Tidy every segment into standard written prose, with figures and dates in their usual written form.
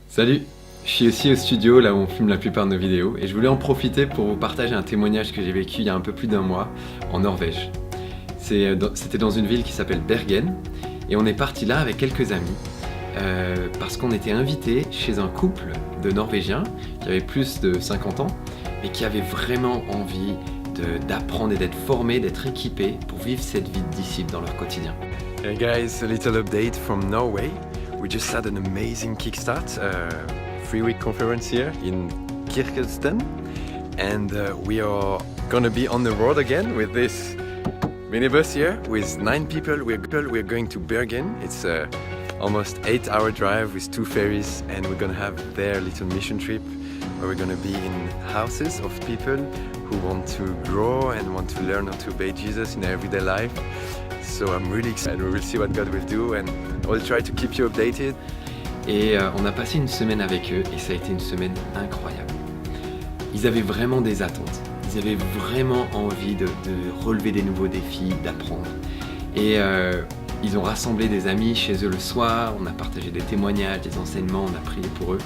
Salut, je suis aussi au studio là où on filme la plupart de nos vidéos et je voulais en profiter pour vous partager un témoignage que j'ai vécu il y a un peu plus d'un mois en Norvège. C'était dans une ville qui s'appelle Bergen et on est parti là avec quelques amis parce qu'on était invités chez un couple de Norvégiens qui avaient plus de 50 ans et qui avaient vraiment envie d'apprendre et d'être formés, d'être équipés pour vivre cette vie de disciple dans leur quotidien. Hey guys, a little update from Norway. We just had an amazing kickstart, 3-week conference here in Kirkenesdal, and we are gonna be on the road again with this minibus here with 9 people. We're going to Bergen. It's a almost 8-hour drive with 2 ferries, and we're gonna have their little mission trip where we're gonna be in houses of people who want to grow and want to learn how to obey Jesus in their everyday life. So I'm really excited. We will see what God will do and I'll try to keep you updated. Et on a passé une semaine avec eux et ça a été une semaine incroyable. Ils avaient vraiment des attentes. Ils avaient vraiment envie de relever des nouveaux défis, d'apprendre. Et ils ont rassemblé des amis chez eux le soir, on a partagé des témoignages, des enseignements, on a prié pour eux.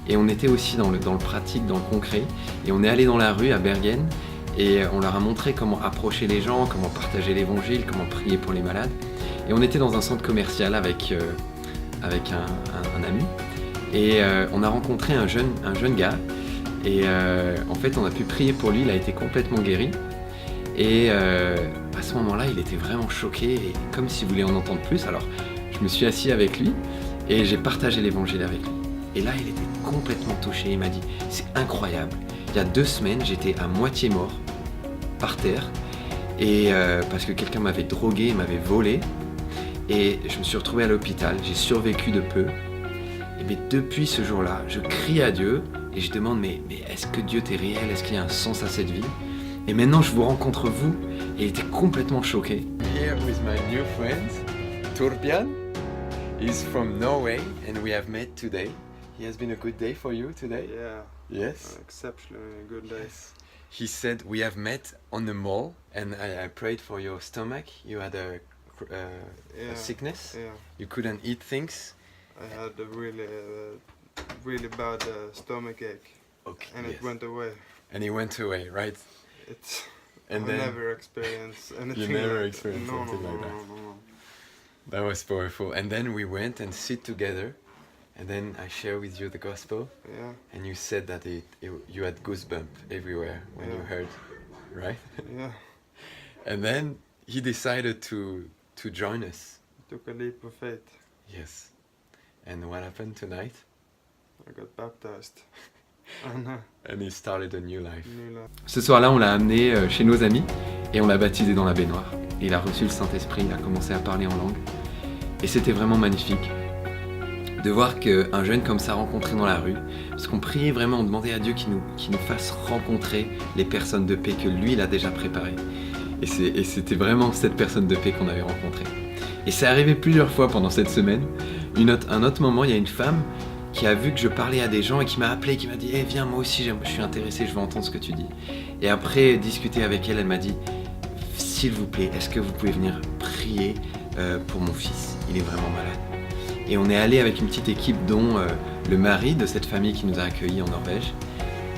Et on était aussi dans le pratique, dans le concret. Et on est allé dans la rue à Bergen et on leur a montré comment approcher les gens, comment partager l'évangile, comment prier pour les malades. Et on était dans un centre commercial avec un ami. Et on a rencontré un jeune gars. Et en fait, on a pu prier pour lui, il a été complètement guéri. Et à ce moment-là, il était vraiment choqué, et comme s'il voulait en entendre plus. Alors, je me suis assis avec lui et j'ai partagé l'évangile avec lui. Et là, il était complètement touché. Il m'a dit, c'est incroyable. Il y a 2 semaines, j'étais à moitié mort, par terre, et parce que quelqu'un m'avait drogué, m'avait volé. Et je me suis retrouvé à l'hôpital. J'ai survécu de peu. Et mais depuis ce jour-là, je crie à Dieu et je demande, mais est-ce que Dieu t'est réel? Est-ce qu'il y a un sens à cette vie? Et maintenant, je vous rencontre vous. Et il était complètement choqué. Here with my new friend, Torbjørn. He's from Norway and we have met today. He has been a good day for you today? Yeah. Yes? Exceptionally good days. He said, we have met on the mall and I prayed for your stomach. You had a sickness. Yeah. You couldn't eat things. I had a really bad stomach ache, Okay. and yes. it went away. And he went away, right? I And then never experienced anything. never like experienced no, something no, like no, that. No, no. That was powerful. And then we went and sit together. And then I share with you the gospel. Yeah. And you said that you had goosebumps everywhere when you heard, right? Yeah. And then he decided to join us. Took a leap of faith. Yes. And what happened tonight? I got baptized. And he started a new life. New life. Ce soir-là, on l'a amené chez nos amis et on l'a baptisé dans la baignoire. Et il a reçu le Saint-Esprit, il a commencé à parler en langue. Et c'était vraiment magnifique de voir qu'un jeune comme ça rencontré dans la rue, parce qu'on priait vraiment, on demandait à Dieu qu'il nous fasse rencontrer les personnes de paix que lui, il a déjà préparées. Et c'était vraiment cette personne de paix qu'on avait rencontrée. Et c'est arrivé plusieurs fois pendant cette semaine. Un autre moment, il y a une femme qui a vu que je parlais à des gens et qui m'a appelé, qui m'a dit hey, « viens, moi aussi, je suis intéressé, je veux entendre ce que tu dis. » Et après discuter avec elle, elle m'a dit « s'il vous plaît, est-ce que vous pouvez venir prier pour mon fils? Il est vraiment malade. » Et on est allé avec une petite équipe dont le mari de cette famille qui nous a accueillis en Norvège.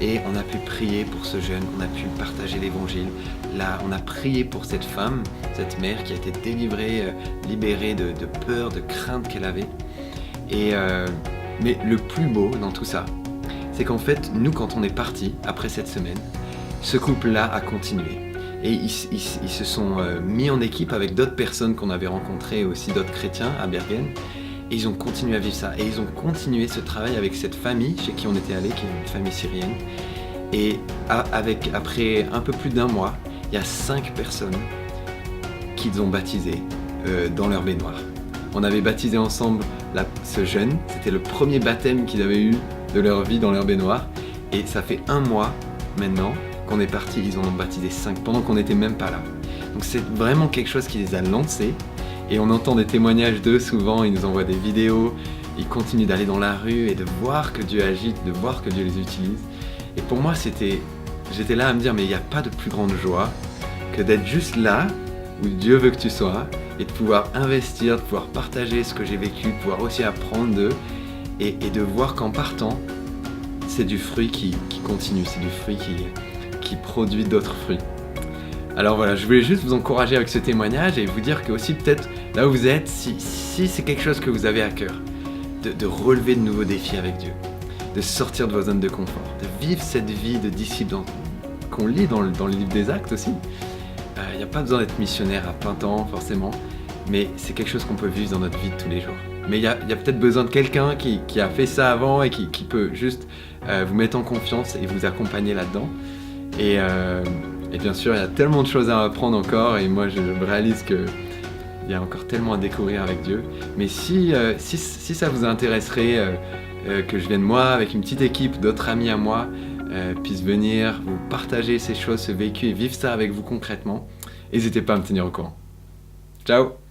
Et on a pu prier pour ce jeune, on a pu partager l'évangile. Là, on a prié pour cette femme, cette mère qui a été délivrée, libérée de peur, de crainte qu'elle avait. Mais le plus beau dans tout ça, c'est qu'en fait, nous, quand on est partis après cette semaine, ce couple-là a continué. Et ils se sont mis en équipe avec d'autres personnes qu'on avait rencontrées, aussi d'autres chrétiens à Bergen. Et ils ont continué à vivre ça. Et ils ont continué ce travail avec cette famille chez qui on était allé, qui est une famille syrienne. Et après un peu plus d'1 mois, il y a 5 personnes qu'ils ont baptisées dans leur baignoire. On avait baptisé ensemble ce jeune. C'était le premier baptême qu'ils avaient eu de leur vie dans leur baignoire. Et ça fait 1 mois maintenant qu'on est parti. Ils en ont baptisé 5 pendant qu'on n'était même pas là. Donc c'est vraiment quelque chose qui les a lancés. Et on entend des témoignages d'eux souvent, ils nous envoient des vidéos, ils continuent d'aller dans la rue et de voir que Dieu agit, de voir que Dieu les utilise. Et pour moi, j'étais là à me dire, mais il n'y a pas de plus grande joie que d'être juste là où Dieu veut que tu sois et de pouvoir investir, de pouvoir partager ce que j'ai vécu, de pouvoir aussi apprendre d'eux et de voir qu'en partant, c'est du fruit qui continue, c'est du fruit qui produit d'autres fruits. Alors voilà, je voulais juste vous encourager avec ce témoignage et vous dire que aussi peut-être là où vous êtes, si c'est quelque chose que vous avez à cœur, de relever de nouveaux défis avec Dieu, de sortir de vos zones de confort, de vivre cette vie de disciple qu'on lit dans le livre des Actes aussi. Il n'y a pas besoin d'être missionnaire à plein temps forcément, mais c'est quelque chose qu'on peut vivre dans notre vie de tous les jours. Mais il y a peut-être besoin de quelqu'un qui a fait ça avant et qui peut juste vous mettre en confiance et vous accompagner là-dedans. Et bien sûr, il y a tellement de choses à apprendre encore et moi je réalise qu'il y a encore tellement à découvrir avec Dieu. Mais si ça vous intéresserait que je vienne moi avec une petite équipe d'autres amis à moi puisse venir vous partager ces choses, ce vécu et vivre ça avec vous concrètement, n'hésitez pas à me tenir au courant. Ciao!